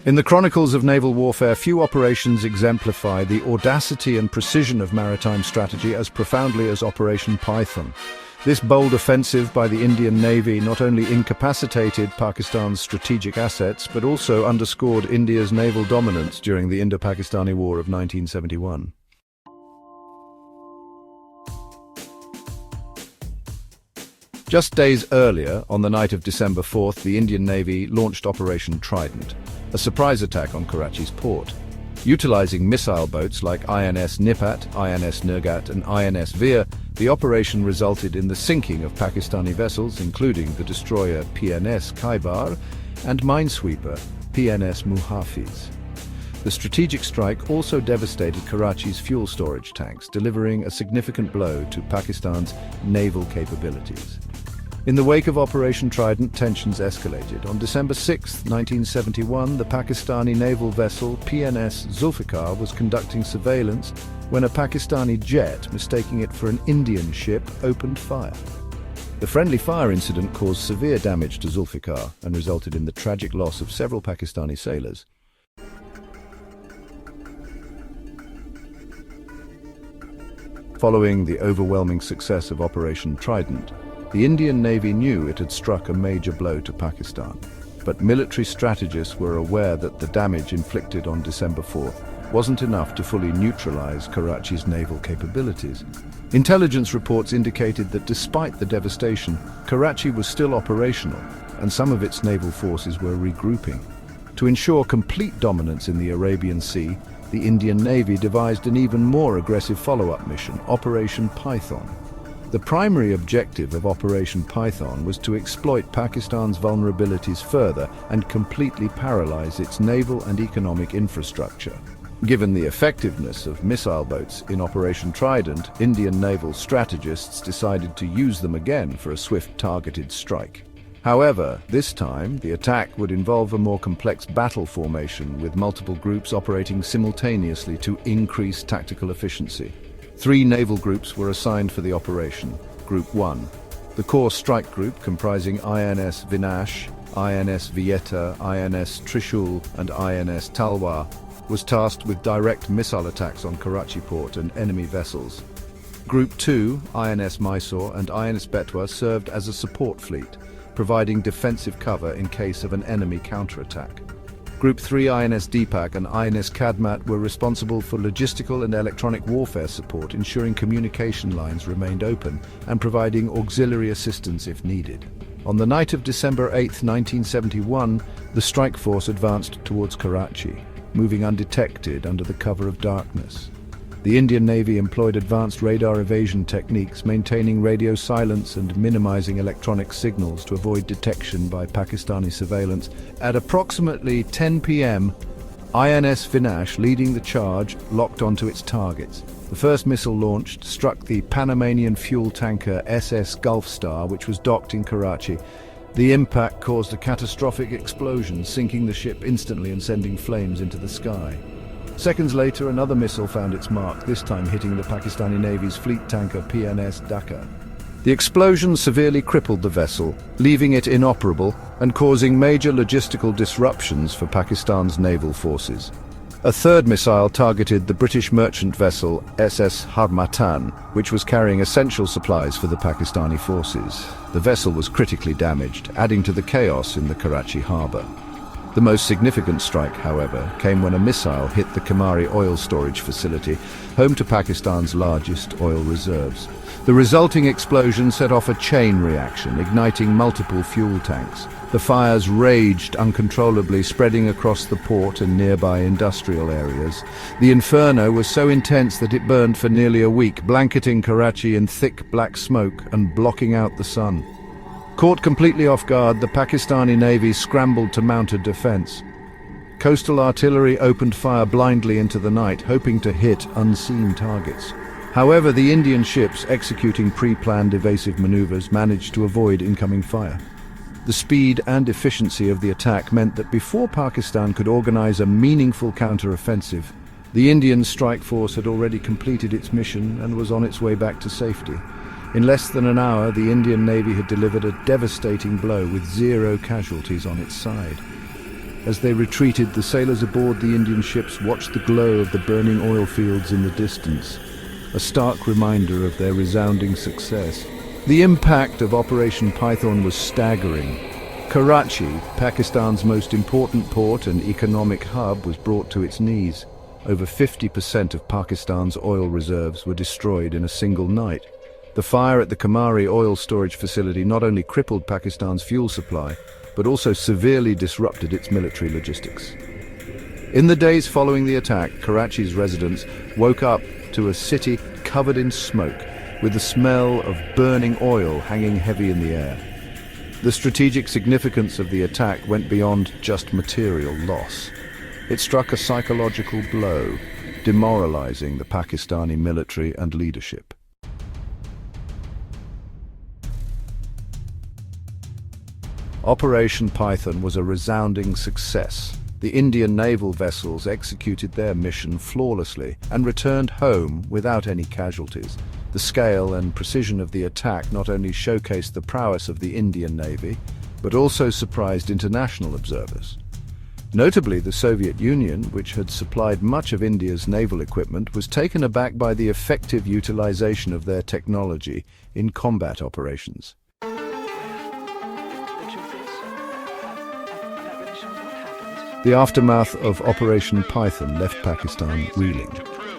In the chronicles of naval warfare, few operations exemplify the audacity and precision of maritime strategy as profoundly as Operation Python. This bold offensive by the Indian Navy not only incapacitated Pakistan's strategic assets, but also underscored India's naval dominance during the Indo-Pakistani War of 1971. Just days earlier, on the night of December 4th, the Indian Navy launched Operation Trident, a surprise attack on Karachi's port. Utilizing missile boats like INS Nipat, INS Nurgat and INS Veer, the operation resulted in the sinking of Pakistani vessels, including the destroyer PNS Khybar and minesweeper PNS Muhafiz. The strategic strike also devastated Karachi's fuel storage tanks, delivering a significant blow to Pakistan's naval capabilities. In the wake of Operation Trident, tensions escalated. On December 6, 1971, the Pakistani naval vessel PNS Zulfikar was conducting surveillance when a Pakistani jet, mistaking it for an Indian ship, opened fire. The friendly fire incident caused severe damage to Zulfikar and resulted in the tragic loss of several Pakistani sailors. Following the overwhelming success of Operation Trident, the Indian Navy knew it had struck a major blow to Pakistan, but military strategists were aware that the damage inflicted on December 4th wasn't enough to fully neutralize Karachi's naval capabilities. Intelligence reports indicated that despite the devastation, Karachi was still operational, and some of its naval forces were regrouping. To ensure complete dominance in the Arabian Sea, the Indian Navy devised an even more aggressive follow-up mission, Operation Python. The primary objective of Operation Python was to exploit Pakistan's vulnerabilities further and completely paralyze its naval and economic infrastructure. Given the effectiveness of missile boats in Operation Trident, Indian naval strategists decided to use them again for a swift targeted strike. However, this time, the attack would involve a more complex battle formation with multiple groups operating simultaneously to increase tactical efficiency. 3 naval groups were assigned for the operation. Group 1, the core strike group comprising INS Vinash, INS Vieta, INS Trishul and INS Talwar, was tasked with direct missile attacks on Karachi port and enemy vessels. Group 2, INS Mysore and INS Betwa served as a support fleet, providing defensive cover in case of an enemy counterattack. Group 3 INS Deepak and INS Kadmat were responsible for logistical and electronic warfare support, ensuring communication lines remained open and providing auxiliary assistance if needed. On the night of December 8, 1971, the strike force advanced towards Karachi, moving undetected under the cover of darkness. The Indian Navy employed advanced radar evasion techniques, maintaining radio silence and minimizing electronic signals to avoid detection by Pakistani surveillance. At approximately 10 p.m., INS Vinash, leading the charge, locked onto its targets. The first missile launched struck the Panamanian fuel tanker SS Gulf Star, which was docked in Karachi. The impact caused a catastrophic explosion, sinking the ship instantly and sending flames into the sky. Seconds later, another missile found its mark, this time hitting the Pakistani Navy's fleet tanker PNS Dhaka. The explosion severely crippled the vessel, leaving it inoperable and causing major logistical disruptions for Pakistan's naval forces. A third missile targeted the British merchant vessel SS Harmatan, which was carrying essential supplies for the Pakistani forces. The vessel was critically damaged, adding to the chaos in the Karachi harbour. The most significant strike, however, came when a missile hit the Kamari oil storage facility, home to Pakistan's largest oil reserves. The resulting explosion set off a chain reaction, igniting multiple fuel tanks. The fires raged uncontrollably, spreading across the port and nearby industrial areas. The inferno was so intense that it burned for nearly a week, blanketing Karachi in thick black smoke and blocking out the sun. Caught completely off guard, the Pakistani Navy scrambled to mount a defense. Coastal artillery opened fire blindly into the night, hoping to hit unseen targets. However, the Indian ships, executing pre-planned evasive maneuvers, managed to avoid incoming fire. The speed and efficiency of the attack meant that before Pakistan could organize a meaningful counter-offensive, the Indian strike force had already completed its mission and was on its way back to safety. In less than an hour, the Indian Navy had delivered a devastating blow with 0 casualties on its side. As they retreated, the sailors aboard the Indian ships watched the glow of the burning oil fields in the distance, a stark reminder of their resounding success. The impact of Operation Python was staggering. Karachi, Pakistan's most important port and economic hub, was brought to its knees. Over 50% of Pakistan's oil reserves were destroyed in a single night. The fire at the Kamari oil storage facility not only crippled Pakistan's fuel supply, but also severely disrupted its military logistics. In the days following the attack, Karachi's residents woke up to a city covered in smoke, with the smell of burning oil hanging heavy in the air. The strategic significance of the attack went beyond just material loss. It struck a psychological blow, demoralizing the Pakistani military and leadership. Operation Python was a resounding success. The Indian naval vessels executed their mission flawlessly and returned home without any casualties. The scale and precision of the attack not only showcased the prowess of the Indian Navy, but also surprised international observers. Notably, the Soviet Union, which had supplied much of India's naval equipment, was taken aback by the effective utilization of their technology in combat operations. The aftermath of Operation Python left Pakistan reeling.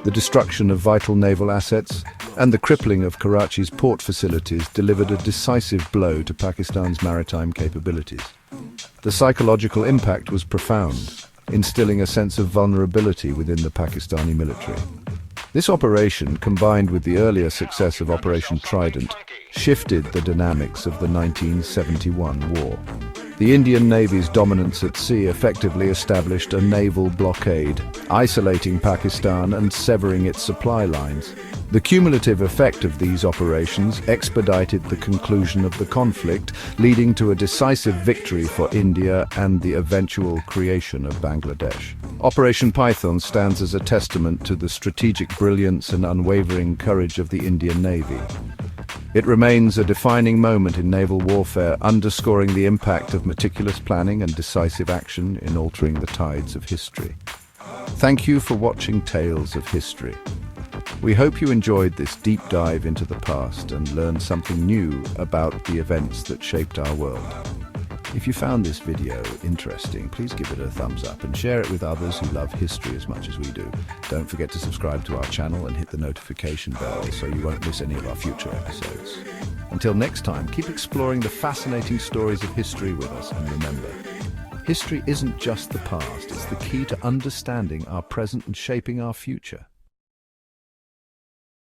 The destruction of vital naval assets and the crippling of Karachi's port facilities delivered a decisive blow to Pakistan's maritime capabilities. The psychological impact was profound, instilling a sense of vulnerability within the Pakistani military. This operation, combined with the earlier success of Operation Trident, shifted the dynamics of the 1971 war. The Indian Navy's dominance at sea effectively established a naval blockade, isolating Pakistan and severing its supply lines. The cumulative effect of these operations expedited the conclusion of the conflict, leading to a decisive victory for India and the eventual creation of Bangladesh. Operation Python stands as a testament to the strategic brilliance and unwavering courage of the Indian Navy. It remains a defining moment in naval warfare, underscoring the impact of meticulous planning and decisive action in altering the tides of history. Thank you for watching Tales of History. We hope you enjoyed this deep dive into the past and learned something new about the events that shaped our world. If you found this video interesting, please give it a thumbs up and share it with others who love history as much as we do. Don't forget to subscribe to our channel and hit the notification bell so you won't miss any of our future episodes. Until next time, keep exploring the fascinating stories of history with us, and remember, history isn't just the past, it's the key to understanding our present and shaping our future.